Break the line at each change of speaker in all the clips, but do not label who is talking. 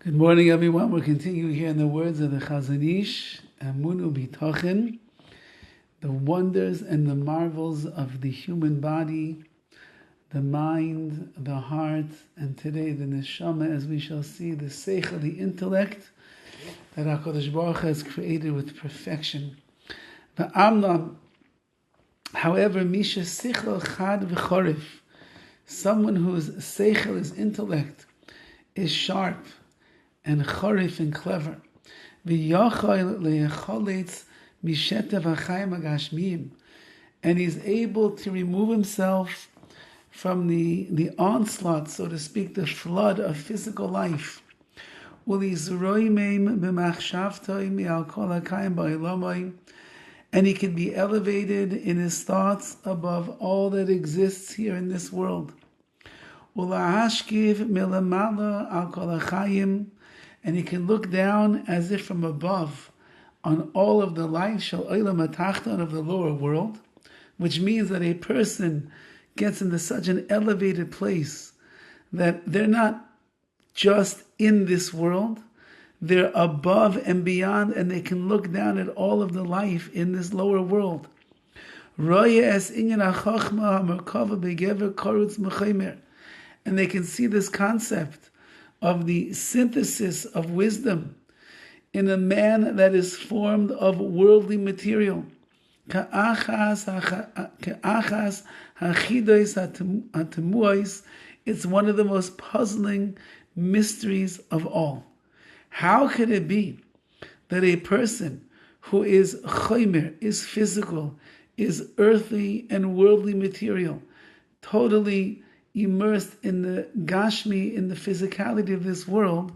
Good morning, everyone. We're continuing here in the words of the Chazon Ish, Emunu B'Tochen, the wonders and the marvels of the human body, the mind, the heart, and today the neshama, as we shall see, the seichel, the intellect that HaKadosh Baruch Hu has created with perfection. The Amlam, however, Misha Seichel Chad V'Chorif, someone whose seichel, his intellect, is sharp and chorif and clever. And he's able to remove himself from the onslaught, so to speak, the flood of physical life. And he can be elevated in his thoughts above all that exists here in this world. And he can look down as if from above on all of the life shel olam hatachton of the lower world, which means that a person gets into such an elevated place that they're not just in this world, they're above and beyond, and they can look down at all of the life in this lower world. And they can see this concept of the synthesis of wisdom in a man that is formed of worldly material. It's one of the most puzzling mysteries of all. How could it be that a person who is chomer, is physical, is earthly and worldly material, totally immersed in the gashmi, in the physicality of this world,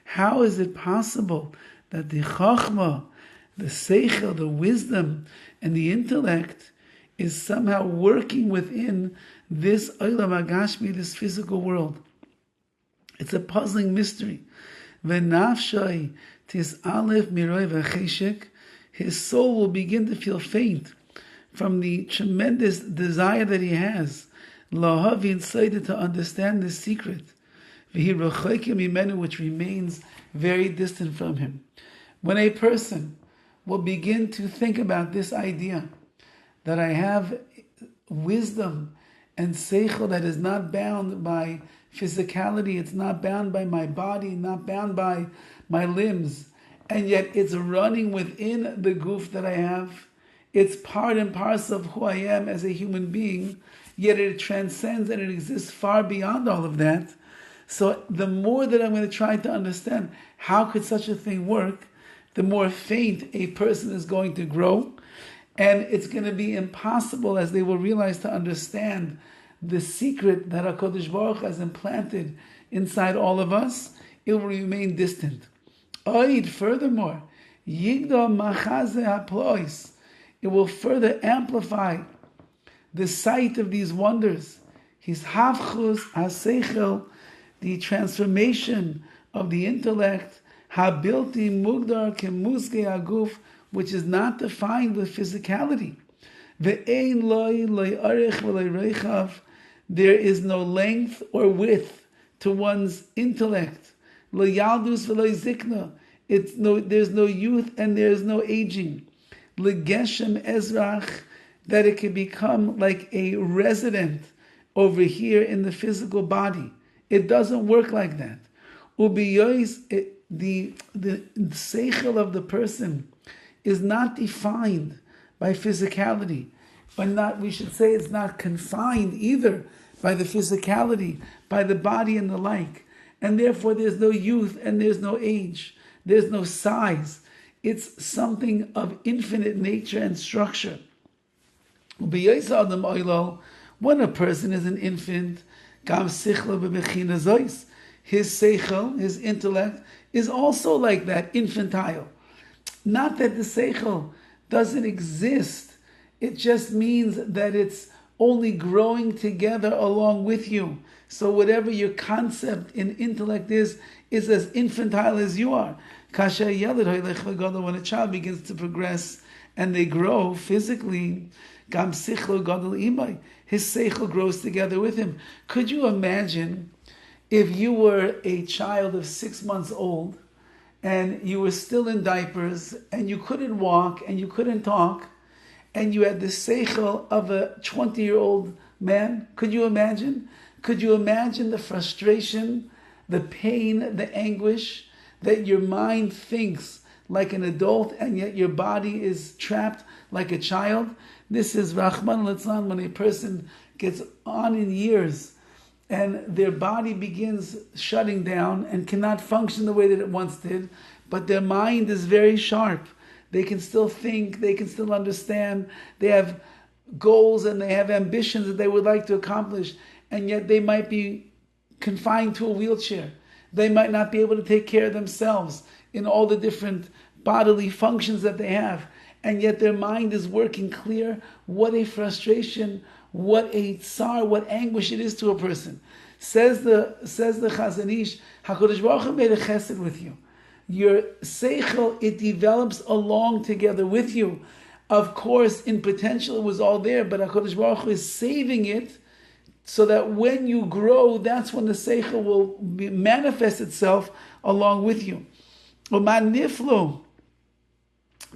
how is it possible that the chachma, the seichel, the wisdom, and the intellect is somehow working within this olam hagashmi, this physical world? It's a puzzling mystery. V'nafshay tis alef miroi v'cheshek, his soul will begin to feel faint from the tremendous desire that he has Lahavi incited to understand this secret, which remains very distant from him. When a person will begin to think about this idea that I have wisdom and seichel that is not bound by physicality, it's not bound by my body, not bound by my limbs, and yet it's running within the goof that I have, it's part and parcel of who I am as a human being, yet it transcends and it exists far beyond all of that. So the more that I'm going to try to understand how could such a thing work, the more faint a person is going to grow. And it's going to be impossible, as they will realize, to understand the secret that HaKadosh Baruch Hu has implanted inside all of us. It will remain distant. Furthermore, Yigdal Machaze HaPlois, it will further amplify the sight of these wonders. His havchus haseichel, the transformation of the intellect, habilti mugdar kemuske aguf, which is not defined with physicality. Ve'ein loy arich v'loy reichav, there is no length or width to one's intellect. Lo yaldus v'loy zikna, there's no youth and there's no aging. Legeshem ezrach, that it can become like a resident over here in the physical body. It doesn't work like that. The seichel of the person is not defined by physicality, but not, we should say it's not confined either by the physicality, by the body and the like. And therefore there's no youth and there's no age. There's no size. It's something of infinite nature and structure. When a person is an infant, his seichel, his intellect, is also like that, infantile. Not that the seichel doesn't exist, it just means that it's only growing together along with you. So whatever your concept in intellect is as infantile as you are. When a child begins to progress and they grow physically, his seichel grows together with him. Could you imagine if you were a child of 6 months old and you were still in diapers and you couldn't walk and you couldn't talk and you had the seichel of a 20-year-old man, could you imagine? Could you imagine the frustration, the pain, the anguish that your mind thinks like an adult and yet your body is trapped like a child? This is Rahman al-Litzlan, when a person gets on in years and their body begins shutting down and cannot function the way that it once did, but their mind is very sharp. They can still think, they can still understand, they have goals and they have ambitions that they would like to accomplish, and yet they might be confined to a wheelchair. They might not be able to take care of themselves in all the different bodily functions that they have, and yet their mind is working clear. What a frustration, what a tsar, what anguish it is to a person. Says the Chazon Ish, HaKadosh Baruch Hu made a chesed with you. Your seichel, it develops along together with you. Of course, in potential it was all there, but HaKadosh Baruch Hu is saving it so that when you grow, that's when the seichel will manifest itself along with you. Uman niflo,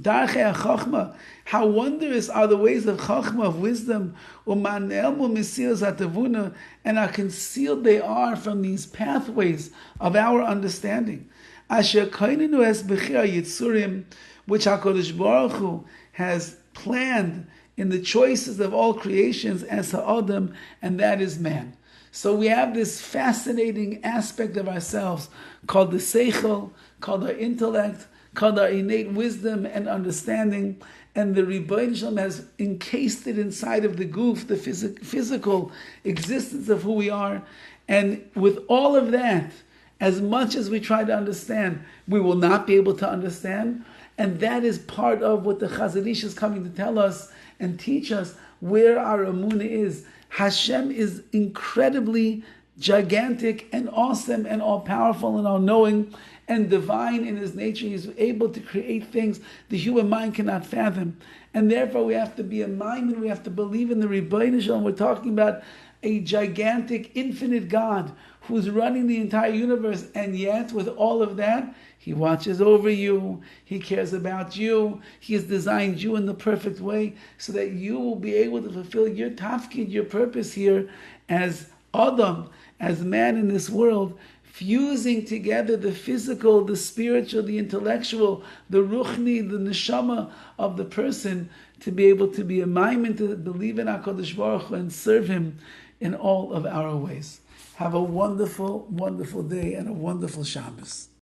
darchei hachachma, how wondrous are the ways of chachma, of wisdom, uman elmu mesilas hatavuna, and how concealed they are from these pathways of our understanding. Asher kainenu es bechir yitzurim, which HaKadosh Baruch Hu has planned in the choices of all creations as ha'adam, and that is man. So we have this fascinating aspect of ourselves called the seichel, called our intellect, called our innate wisdom and understanding, and the Rebbeinu Shalom has encased it inside of the goof, the physical existence of who we are. And with all of that, as much as we try to understand, we will not be able to understand. And that is part of what the Chazon Ish is coming to tell us and teach us where our emunah is. Hashem is incredibly gigantic and awesome and all-powerful and all-knowing and divine in His nature. He's able to create things the human mind cannot fathom. And therefore we have to be a mind and we have to believe in the Rebbeinu Shalom. We're talking about a gigantic, infinite God who's running the entire universe, and yet with all of that, He watches over you, He cares about you, He has designed you in the perfect way so that you will be able to fulfill your tafkid, your purpose here as Adam, as man in this world, fusing together the physical, the spiritual, the intellectual, the ruchni, the neshama of the person, to be able to be a maimin, to believe in HaKadosh Baruch Hu and serve Him in all of our ways. Have a wonderful, wonderful day and a wonderful Shabbos.